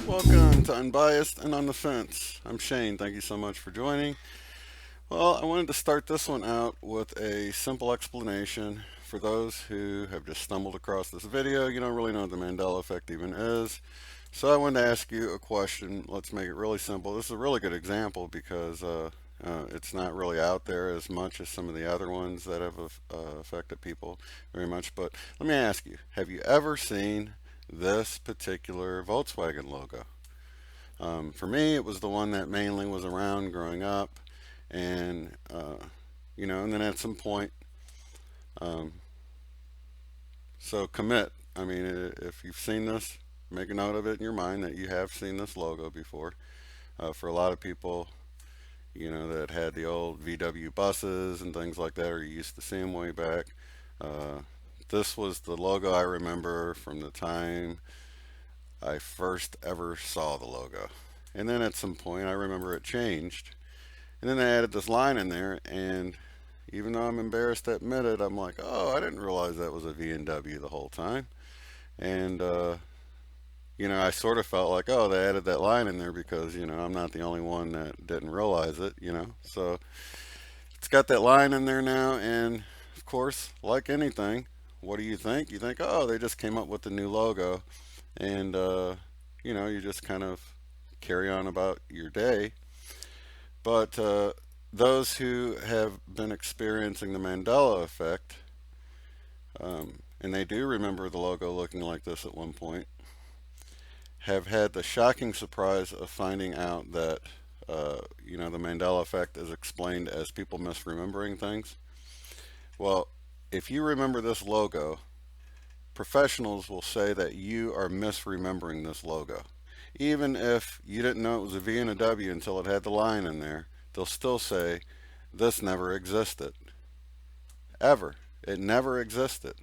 Welcome to Unbiased and on the Fence. I'm Shane. Thank you so much for joining. Well, I wanted to start this one out with a simple explanation for those who have just stumbled across this video. You don't really know what the Mandela Effect even is. So I wanted to ask you a question. Let's make it really simple. This is a really good example because it's not really out there as much as some of the other ones that have affected people very much. But let me ask you, have you ever seen this particular Volkswagen logo? For me, it was the one that mainly was around growing up, and and then at some point, um, so commit. I mean, if you've seen this, make a note of it in your mind that you have seen this logo before. For a lot of people, that had the old VW buses and things like that, or you used to see them way back. Uh, this was the logo I remember from the time I first ever saw the logo. And then at some point, I remember it changed. And then they added this line in there, and even though I'm embarrassed to admit it, I'm like, oh, I didn't realize that was a V&W the whole time. And, I sort of felt like, oh, they added that line in there because, I'm not the only one that didn't realize it. So it's got that line in there now, and of course, like anything, what do you think? You think, oh, they just came up with the new logo, and, you just kind of carry on about your day. But those who have been experiencing the Mandela effect, and they do remember the logo looking like this at one point, have had the shocking surprise of finding out that, the Mandela effect is explained as people misremembering things. Well, if you remember this logo, professionals will say that you are misremembering this logo. Even if you didn't know it was a V and a W until it had the line in there, they'll still say, this never existed. Ever. It never existed.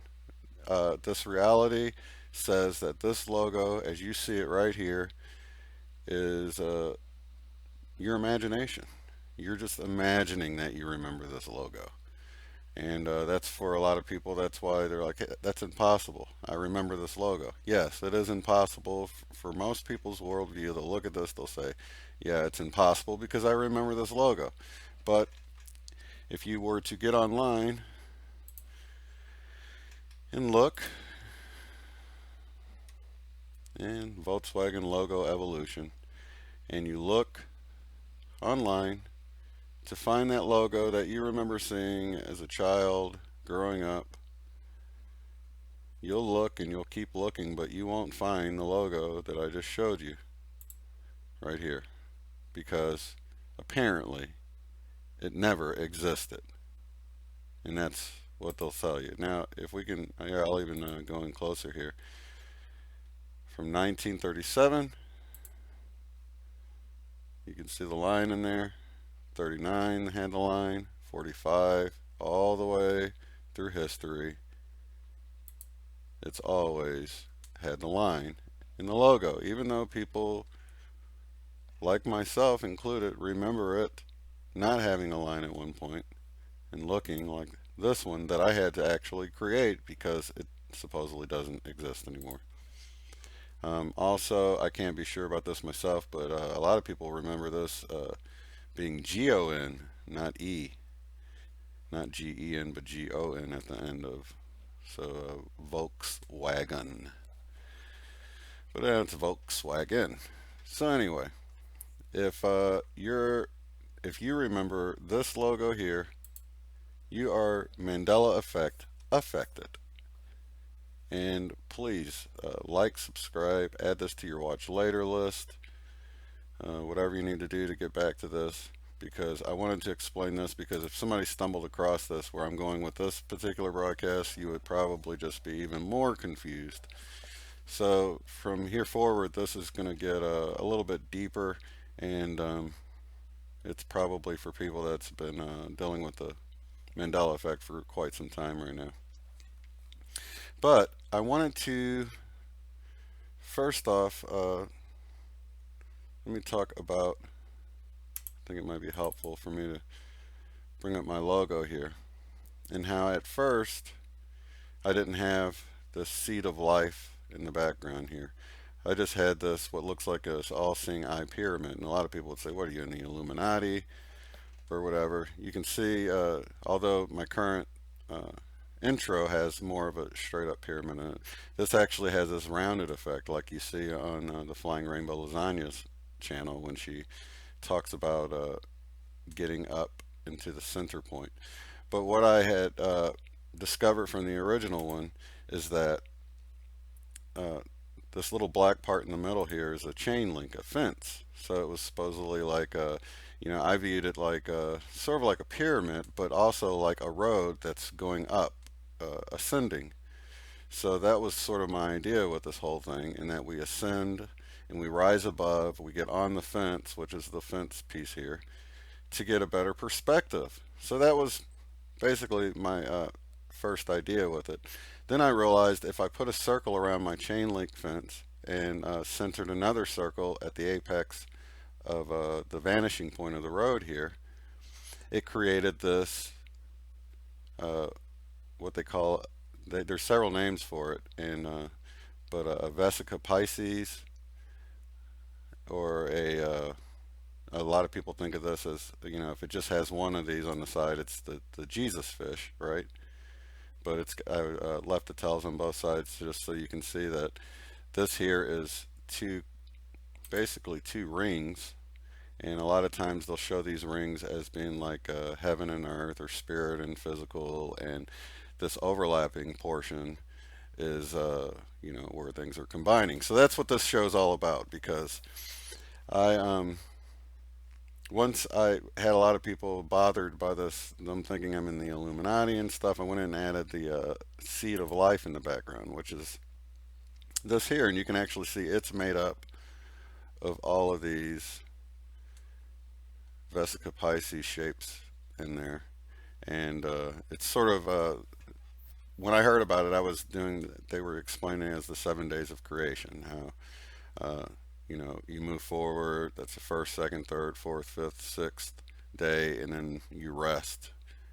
This reality says that this logo, as you see it right here, is your imagination. You're just imagining that you remember this logo. And that's for a lot of people, that's why they're like, hey, that's impossible. I remember this logo. Yes, it is impossible. For most people's worldview, they'll look at this, they'll say, yeah, it's impossible because I remember this logo. But if you were to get online and look, and Volkswagen logo evolution, and you look online to find that logo that you remember seeing as a child growing up, you'll look and you'll keep looking, but you won't find the logo that I just showed you right here because apparently it never existed. And that's what they'll tell you. Now, if we can, yeah, I'll even go in closer here. From 1937, you can see the line in there. 39 had the line, 45, all the way through history. It's always had the line in the logo, even though people like myself included remember it not having a line at one point and looking like this one that I had to actually create because it supposedly doesn't exist anymore. Also, I can't be sure about this myself, but a lot of people remember this being GON, not E, not GEN, but GON at the end of. So, Volkswagen. But it's Volkswagen. So anyway, if if you remember this logo here, you are Mandela Effect affected. And please like, subscribe, add this to your watch later list, whatever you need to do to get back to this. Because I wanted to explain this because if somebody stumbled across this where I'm going with this particular broadcast, you would probably just be even more confused. So from here forward, this is going to get a little bit deeper, and it's probably for people that's been dealing with the Mandela effect for quite some time right now. But I wanted to first off let me talk about. I think it might be helpful for me to bring up my logo here and how at first I didn't have this seed of life in the background here. I just had this, what looks like a all-seeing eye pyramid, and a lot of people would say, what are you, in the Illuminati or whatever? You can see, although my current uh, intro has more of a straight-up pyramid in it, this actually has this rounded effect like you see on the Flying Rainbow Lasagne's channel when she talks about getting up into the center point. But what I had discovered from the original one is that uh, this little black part in the middle here is a chain link, a fence. So it was supposedly like a, I viewed it like a sort of like a pyramid, but also like a road that's going up, ascending. So that was sort of my idea with this whole thing, in that we ascend and we rise above, we get on the fence, which is the fence piece here, to get a better perspective. So that was basically my first idea with it. Then I realized if I put a circle around my chain link fence and centered another circle at the apex of the vanishing point of the road here, it created this, uh, what they call, there's several names for it, and but a Vesica Pisces, or a lot of people think of this as, if it just has one of these on the side, it's the Jesus fish, right? But I left the tails on both sides just so you can see that this here is basically two rings, and a lot of times they'll show these rings as being like heaven and earth, or spirit and physical, and this overlapping portion is where things are combining. So that's what this show is all about, because I once I had a lot of people bothered by this, them thinking I'm in the Illuminati and stuff. I went in and added the seed of life in the background, which is this here, and you can actually see it's made up of all of these Vesica Pisces shapes in there. And it's sort of, when I heard about it, they were explaining it as the 7 days of creation, how, you move forward, that's the first, second, third, fourth, fifth, sixth day, and then you rest,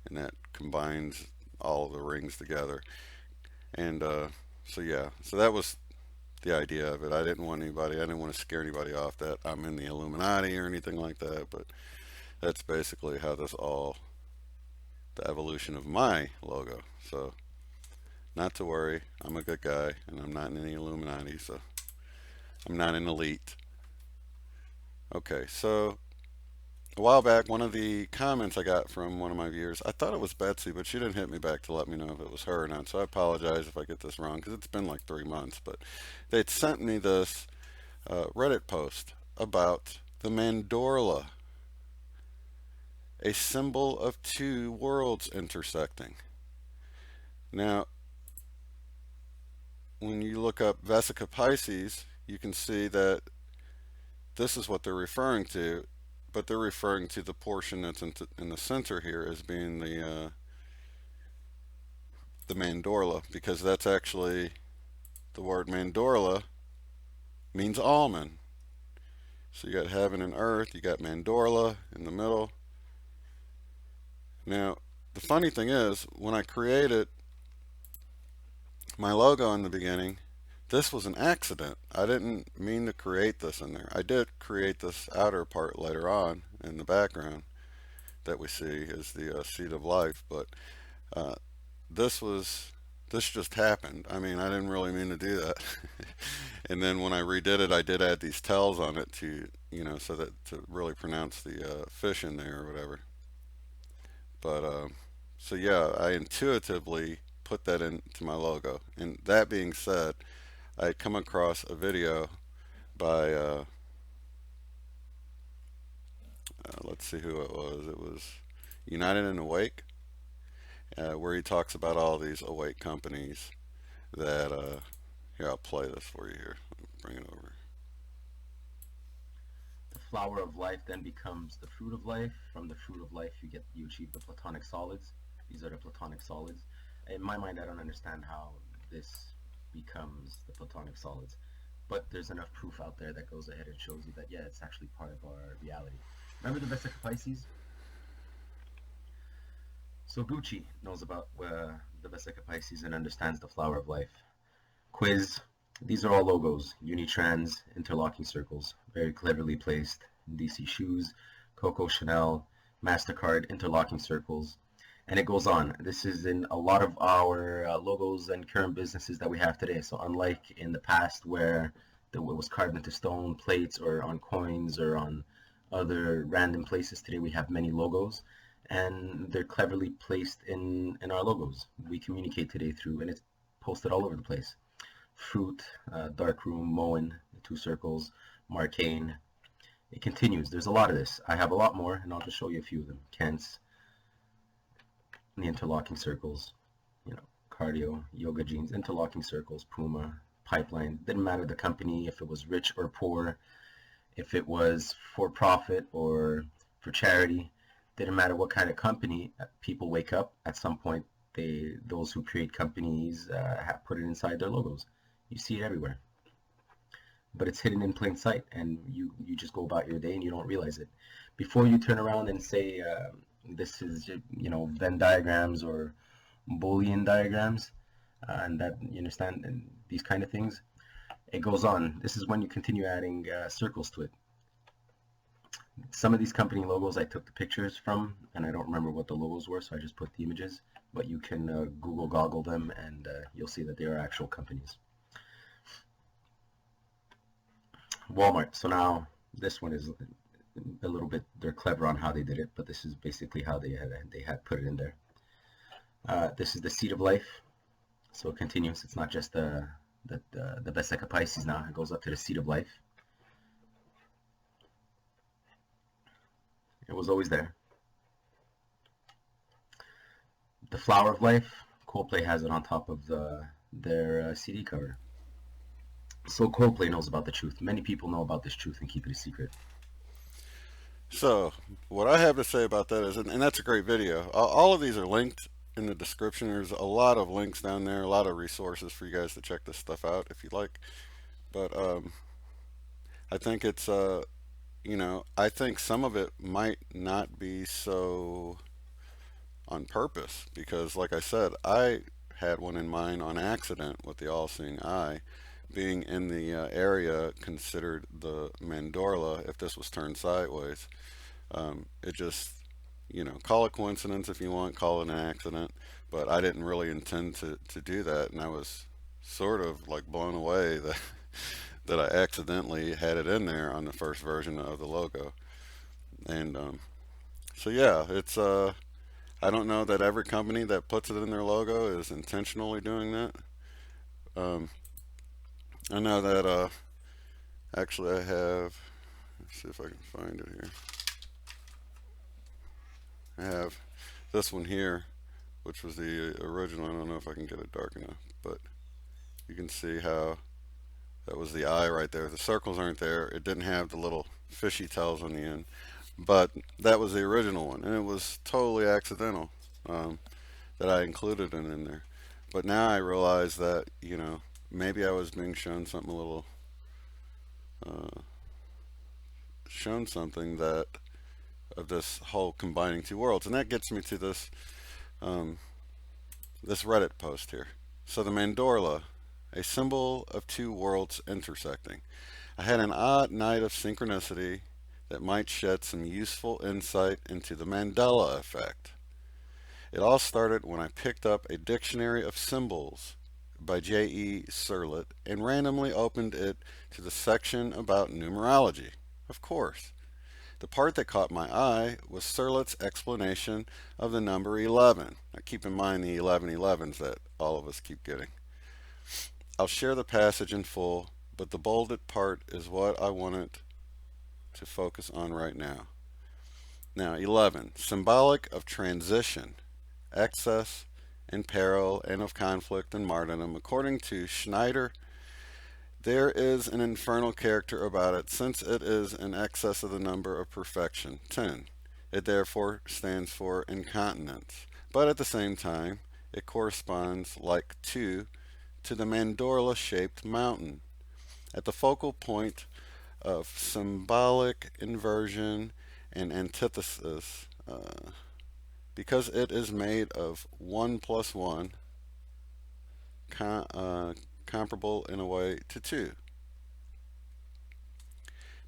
and that combines all of the rings together. And so, yeah, so that was the idea of it. I didn't want to scare anybody off that I'm in the Illuminati or anything like that, but that's basically how the evolution of my logo. So, not to worry, I'm a good guy, and I'm not in the Illuminati, so I'm not an elite. Okay, so a while back, one of the comments I got from one of my viewers, I thought it was Betsy, but she didn't hit me back to let me know if it was her or not. So I apologize if I get this wrong, because it's been like 3 months. But they'd sent me this Reddit post about the Mandorla, a symbol of two worlds intersecting. Now, when you look up Vesica Pisces, you can see that this is what they're referring to, but they're referring to the portion that's in the center here as being the Mandorla, because that's actually, the word Mandorla means almond. So you got heaven and earth, you got Mandorla in the middle. Now, the funny thing is, when I created my logo in the beginning, this was an accident. I didn't mean to create this in there. I did create this outer part later on in the background that we see is the seed of life, but uh, this was this just happened. I mean, I didn't really mean to do that. And then when I redid it, I did add these tells on it to, so that to really pronounce the fish in there or whatever. But so yeah, I intuitively put that into my logo. And that being said, I had come across a video by let's see who it was. It was United and Awake, where he talks about all these awake companies that here, I'll play this for you here. Bring it over. The flower of life then becomes the fruit of life. From the fruit of life, you achieve the platonic solids. These are the platonic solids. In my mind, I don't understand how this becomes the platonic solids, but there's enough proof out there that goes ahead and shows you that yeah, it's actually part of our reality. Remember the Vesica Pisces? So Gucci knows about the Vesica Pisces and understands the flower of life. Quiz. These are all logos. Unitrans, interlocking circles, very cleverly placed. DC Shoes, Coco Chanel, MasterCard, interlocking circles. And it goes on. This is in a lot of our logos and current businesses that we have today. So unlike in the past where it was carved into stone plates or on coins or on other random places, today we have many logos and they're cleverly placed in our logos. We communicate today through, and it's posted all over the place. Fruit, Darkroom, Moen, the two circles, Marcane. It continues. There's a lot of this. I have a lot more, and I'll just show you a few of them. Kent's, the interlocking circles, cardio, yoga jeans, interlocking circles, Puma, Pipeline. Didn't matter the company, if it was rich or poor, if it was for profit or for charity. Didn't matter what kind of company. People wake up at some point. Those who create companies have put it inside their logos. You see it everywhere, but it's hidden in plain sight, and you just go about your day and you don't realize it. Before you turn around and say this is Venn diagrams or Boolean diagrams, and that you understand, and these kind of things, it goes on. This is when you continue adding circles to it. Some of these company logos I took the pictures from, and I don't remember what the logos were, so I just put the images. But you can Google goggle them, and you'll see that they are actual companies. Walmart. So now this one is a little bit, they're clever on how they did it, but this is basically how they had put it in there. This is the seed of life. So it continues. It's not just the Vesica Pisces now. It goes up to the seed of life. It was always there. The flower of life. Coldplay has it on top of their CD cover. So Coldplay knows about the truth. Many people know about this truth and keep it a secret. So, what I have to say about that is, and that's a great video. All of these are linked in the description. There's a lot of links down there, a lot of resources for you guys to check this stuff out if you'd like. But I think it's, I think some of it might not be so on purpose because, like I said, I had one in mind on accident with the all-seeing eye, being in the area considered the Mandorla if this was turned sideways. It just, call it coincidence if you want, call it an accident, but I didn't really intend to do that, and I was sort of like blown away that that I accidentally had it in there on the first version of the logo. And so yeah, it's I don't know that every company that puts it in their logo is intentionally doing that. Um, I know that actually I have. Let's see if I can find it here. I have this one here, which was the original. I don't know if I can get it dark enough, but you can see how that was the eye right there. The circles aren't there. It didn't have the little fishy tails on the end, but that was the original one, and it was totally accidental that I included it in there. But now I realize that maybe I was being uh, shown something that of this whole combining two worlds, and that gets me to um, this Reddit post here. So the Mandorla, a symbol of two worlds intersecting. I had an odd night of synchronicity that might shed some useful insight into the Mandela Effect. It all started when I picked up a dictionary of symbols by J.E. Surlett and randomly opened it to the section about numerology. Of course. The part that caught my eye was Surlett's explanation of the number 11. Now keep in mind the 1111s that all of us keep getting. I'll share the passage in full, but the bolded part is what I wanted to focus on right now. Now, 11, symbolic of transition, excess, and peril, and of conflict and martyrdom. According to Schneider, there is an infernal character about it, since it is in excess of the number of perfection, 10. It therefore stands for incontinence. But at the same time, it corresponds, like 2, to the Mandorla shaped mountain. At the focal point of symbolic inversion and antithesis, because it is made of 1 plus 1, comparable in a way to two.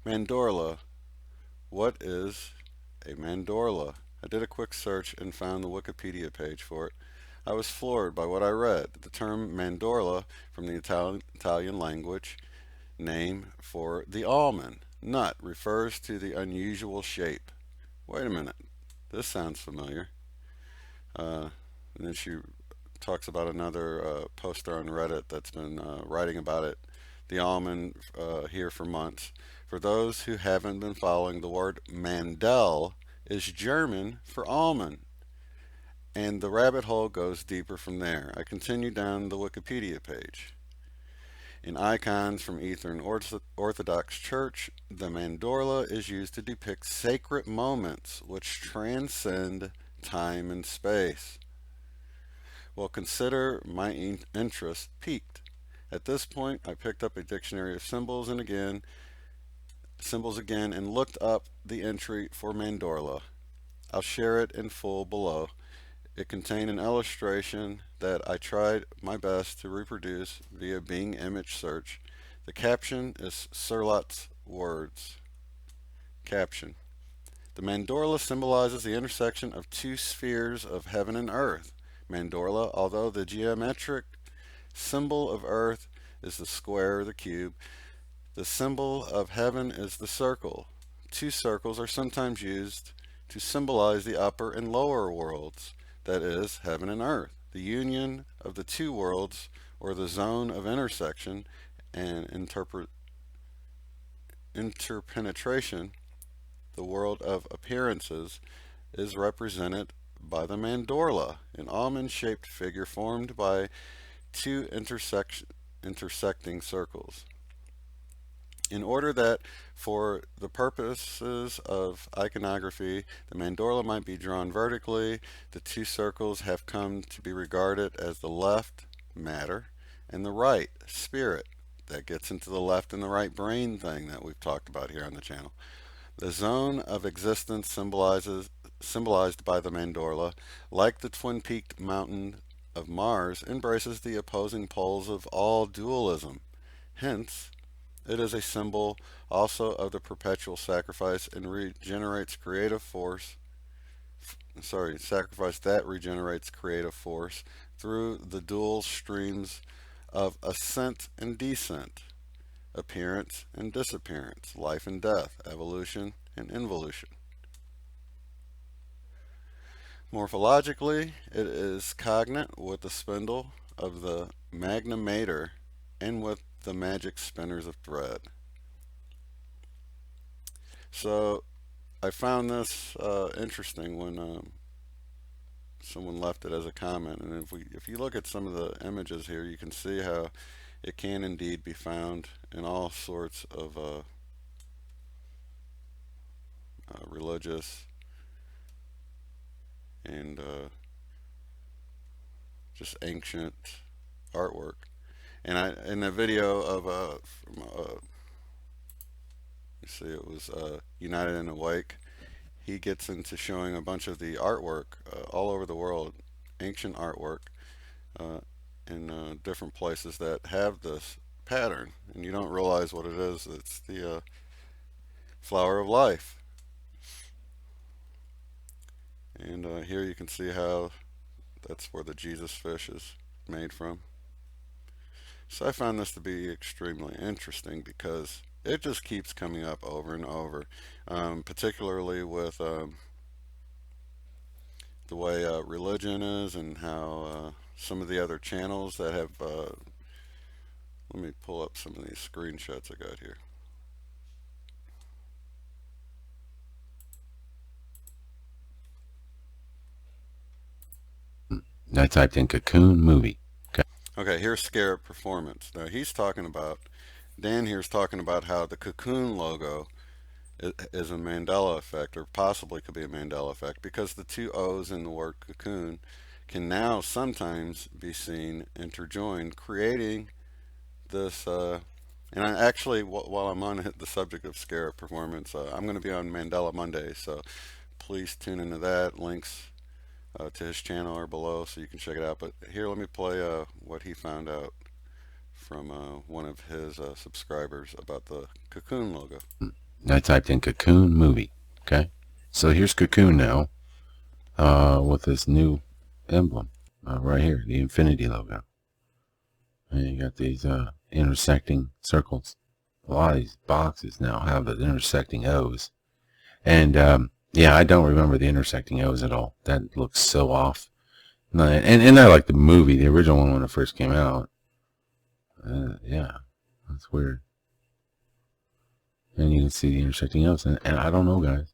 Mandorla. What is a mandorla? I did a quick search and found the Wikipedia page for it. I was floored by what I read. The term mandorla, from the Italian language name for the almond nut, refers to the unusual shape. Wait a minute, this sounds familiar. Uh, and then she talks about another poster on Reddit that's been writing about it, the almond, here for months. For those who haven't been following, the word Mandel is German for almond, and the rabbit hole goes deeper from there. I continue down the Wikipedia page. In icons from Eastern Orthodox Church, the mandorla is used to depict sacred moments which transcend time and space. Well, consider my interest piqued. At this point, I picked up a dictionary of symbols again, and looked up the entry for mandorla. I'll share it in full below. It contained an illustration that I tried my best to reproduce via Bing image search. The caption is Sirlot's words. Caption: the mandorla symbolizes the intersection of two spheres of heaven and earth. Mandorla, although the geometric symbol of earth is the square or the cube, the symbol of heaven is the circle. Two circles are sometimes used to symbolize the upper and lower worlds, that is, heaven and earth, the union of the two worlds, or the zone of intersection and interpenetration. The world of appearances is represented by the mandorla, an almond-shaped figure formed by two intersecting circles. In order that, for the purposes of iconography, the mandorla might be drawn vertically, the two circles have come to be regarded as the left, matter, and the right, spirit. That gets into the left and the right brain thing that we've talked about here on the channel. The zone of existence symbolized by the mandorla, like the twin-peaked mountain of Mars, embraces the opposing poles of all dualism. Hence, it is a symbol also of the perpetual sacrifice and regenerates creative force. Sacrifice that regenerates creative force through the dual streams of ascent and descent, appearance and disappearance, life and death, evolution and involution. Morphologically, it is cognate with the spindle of the magna mater and with the magic spinners of thread. So I found this interesting when someone left it as a comment, and if you look at some of the images here, you can see how it can indeed be found in all sorts of religious and just ancient artwork. And I in a video of from you see it was United and Awake. He gets into showing a bunch of the artwork all over the world, ancient artwork uh, in different places that have this pattern, and you don't realize what it is. It's the flower of life. And here you can see how that's where the Jesus fish is made from. So I found this to be extremely interesting because it just keeps coming up over and over, particularly with the way religion is and how some of the other channels that have. Let me pull up some of these screenshots I got here. I typed in cocoon movie. Okay, here's Scarabperformance. Now he's talking about, Dan here's talking about how the cocoon logo is a Mandela effect, or possibly could be a Mandela effect, because the two O's in the word cocoon can now sometimes be seen interjoined, creating this. And I actually, while I'm on the subject of Scarabperformance, I'm going to be on Mandela Monday, so please tune into that. Links to his channel are below so you can check it out. But here, let me play what he found out from one of his subscribers about the cocoon logo. And I typed in cocoon movie. Okay. So here's cocoon now, with this new emblem right here, the infinity logo. And you got these intersecting circles. A lot of these boxes now have the intersecting O's. And yeah, I don't remember the intersecting O's at all. That looks so off. And I like the movie, the original one when it first came out. Yeah, that's weird. And you can see the intersecting O's. And I don't know, guys.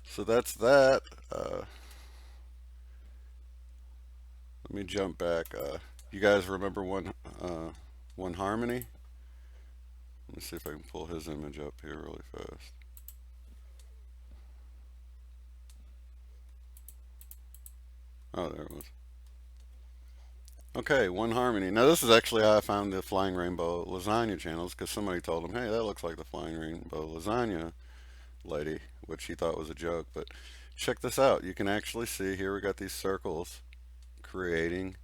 So that's that. Let me jump back. You guys remember one harmony? Let me see if I can pull his image up here really fast. Oh, there it was. Okay, One Harmony. Now this is actually how I found the Flying Rainbow Lasagna channels, because somebody told him, hey, that looks like the Flying Rainbow Lasagna lady, which he thought was a joke. But check this out. You can actually see here we got these circles creating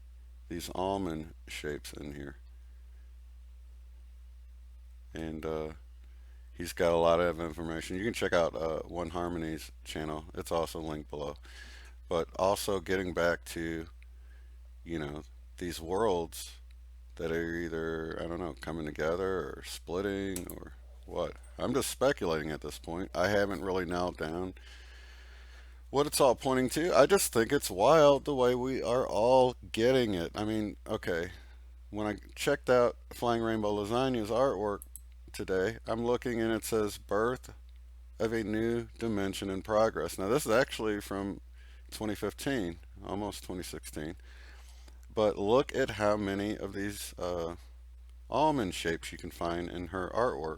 these almond shapes in here. And he's got a lot of information. You can check out One Harmony's channel. It's also linked below. But also getting back to, you know, these worlds that are either, I don't know, coming together or splitting or what. I'm just speculating at this point. I haven't really nailed down what it's all pointing to. I just think it's wild the way we are all getting it. I mean, okay, when I checked out Flying Rainbow Lasagna's artwork today, I'm looking and it says birth of a new dimension in progress. Now, this is actually from 2015, almost 2016. But look at how many of these almond shapes you can find in her artwork.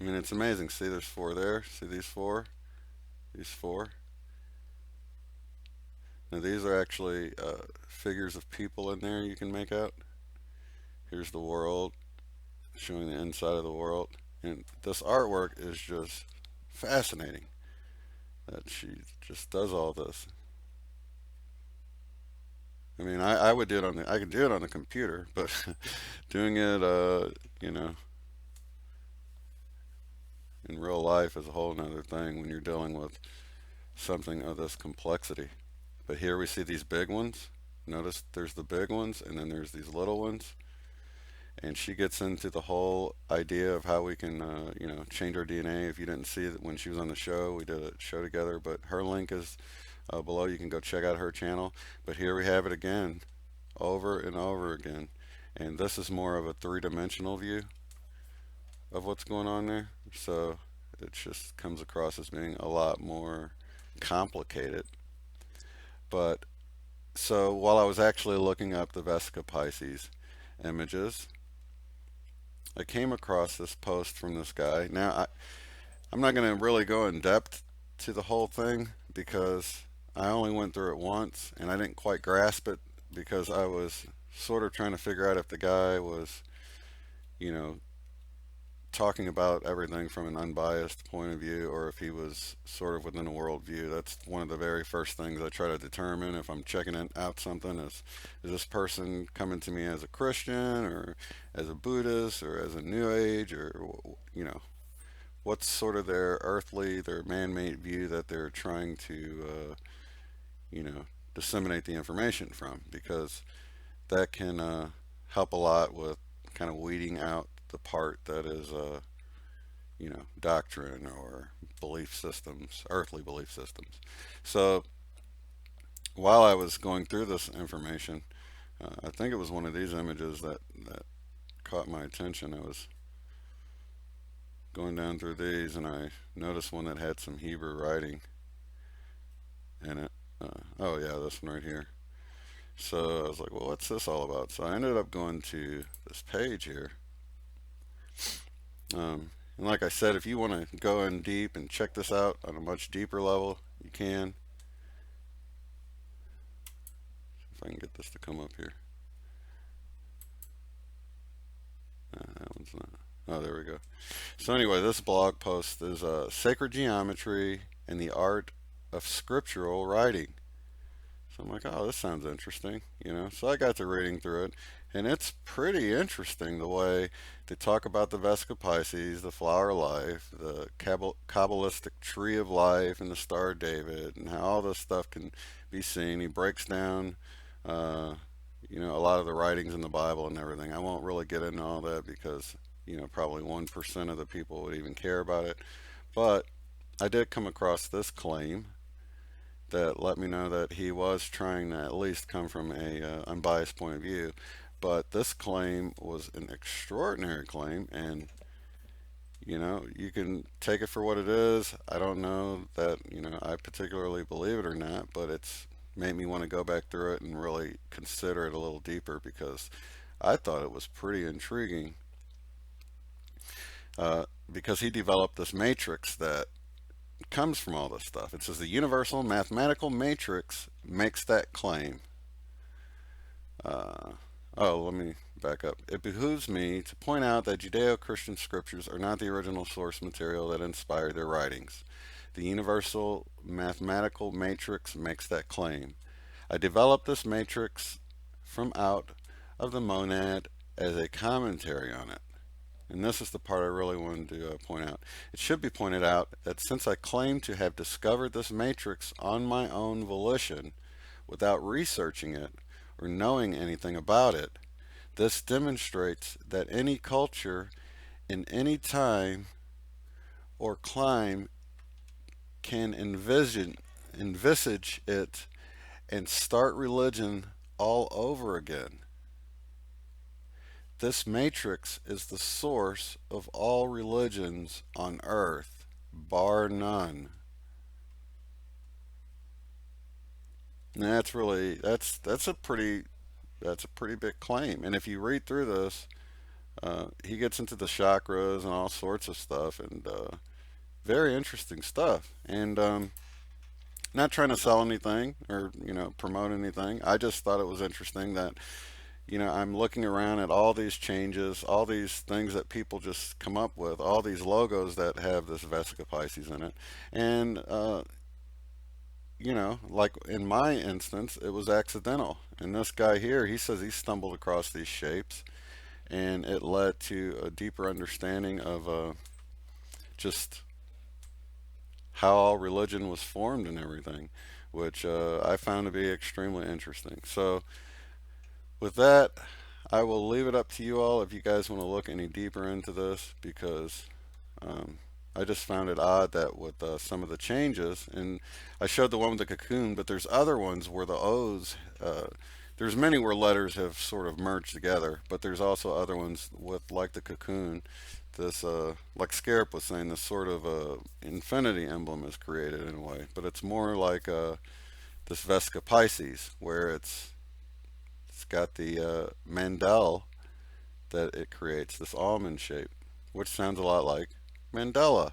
I mean, it's amazing. See, there's four there. See these four? These four. Now, these are actually figures of people in there you can make out. Here's the world, showing the inside of the world. And this artwork is just fascinating that she just does all this. I mean, I would do it I could do it on the computer, but doing it, you know, in real life is a whole nother thing when you're dealing with something of this complexity. But here we see these big ones. Notice there's the big ones, and then there's these little ones. And she gets into the whole idea of how we can, you know, change our DNA. If you didn't see it when she was on the show, we did a show together. But her link is below. You can go check out her channel. But here we have it again, over and over again. And this is more of a three-dimensional view of what's going on there. So it just comes across as being a lot more complicated. But so while I was actually looking up the Vesica Pisces images, I came across this post from this guy. Now, I'm not going to really go in depth to the whole thing because I only went through it once and I didn't quite grasp it because I was sort of trying to figure out if the guy was, you know, talking about everything from an unbiased point of view or if he was sort of within a worldview. That's one of the very first things I try to determine if I'm checking out something is this person coming to me as a Christian or as a Buddhist or as a New Age or, you know, what's sort of their earthly, their man-made view that they're trying to, you know, disseminate the information from, because that can help a lot with kind of weeding out the part that is, you know, doctrine or belief systems, earthly belief systems. So while I was going through this information, I think it was one of these images that caught my attention. I was going down through these and I noticed one that had some Hebrew writing in it. Oh yeah, this one right here. So I was like, well, what's this all about? So I ended up going to this page here. And like I said, if you want to go in deep and check this out on a much deeper level, you can. If I can get this to come up here. That one's not. Oh, there we go. So anyway, this blog post is Sacred Geometry and the Art of Scriptural Writing. So I'm like, oh, this sounds interesting, you know. So I got to reading through it, and it's pretty interesting the way they talk about the Vesica Pisces, the flower of life, the Kabbalistic tree of life, and the Star of David, and how all this stuff can be seen. He breaks down, uh, a lot of the writings in the Bible and everything. I won't really get into all that because, probably 1% of the people would even care about it. But I did come across this claim that let me know that he was trying to at least come from a unbiased point of view. But this claim was an extraordinary claim, and you can take it for what it is. I don't know that I particularly believe it or not, but it's made me want to go back through it and really consider it a little deeper because I thought it was pretty intriguing. Because he developed this matrix that comes from all this stuff. It says the universal mathematical matrix makes that claim. Uh, let me back up. It behooves me to point out that Judeo Christian scriptures are not the original source material that inspired their writings. The universal mathematical matrix makes that claim. I developed this matrix from out of the monad as a commentary on it. And this is the part I really wanted to point out. It should be pointed out that since I claim to have discovered this matrix on my own volition without researching it or knowing anything about it, this demonstrates that any culture in any time or clime can envisage it and start religion all over again. This matrix is the source of all religions on earth, bar none. And that's a pretty big claim. And if you read through this, he gets into the chakras and all sorts of stuff, and very interesting stuff. And not trying to sell anything or promote anything. I just thought it was interesting that I'm looking around at all these changes, all these things that people just come up with, all these logos that have this Vesica Pisces in it. And, like in my instance, it was accidental. And this guy here, he says he stumbled across these shapes and it led to a deeper understanding of just how all religion was formed and everything, which I found to be extremely interesting. So, with that, I will leave it up to you all if you guys want to look any deeper into this because um, I just found it odd that with some of the changes, and I showed the one with the cocoon, but there's other ones where the O's, there's many where letters have sort of merged together, but there's also other ones with, like the cocoon, this, like Scarab was saying, this sort of infinity emblem is created in a way, but it's more like this Vesica Pisces, where it's got the Mandel that it creates, this almond shape, which sounds a lot like Mandela.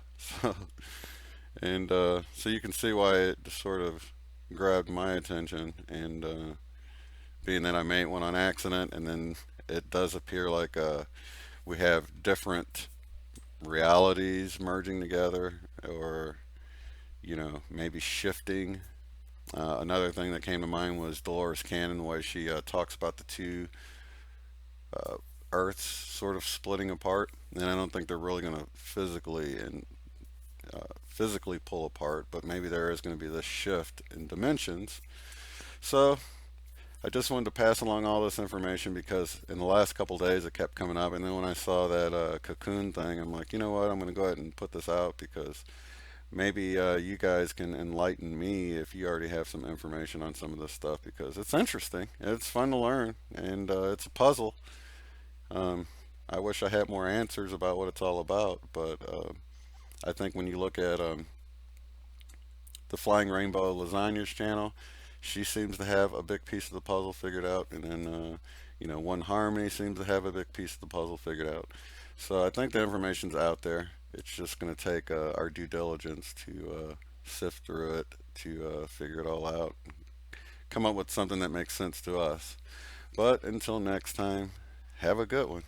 And so you can see why it just sort of grabbed my attention. And being that I made one on accident, and then it does appear like we have different realities merging together, or maybe shifting. Another thing that came to mind was Dolores Cannon, the way she talks about the two uh, Earths sort of splitting apart, and I don't think they're really going to physically pull apart, but maybe there is going to be this shift in dimensions. So I just wanted to pass along all this information because in the last couple days it kept coming up, and then when I saw that cocoon thing, I'm like, you know what, I'm going to go ahead and put this out because maybe you guys can enlighten me if you already have some information on some of this stuff because it's interesting, it's fun to learn, and it's a puzzle. Um, I wish I had more answers about what it's all about, but I think when you look at the Flying Rainbow Lasagne's channel, she seems to have a big piece of the puzzle figured out, and then One Harmony seems to have a big piece of the puzzle figured out. So I think the information's out there. It's just going to take our due diligence to sift through it, to figure it all out, come up with something that makes sense to us. But until next time, have a good one.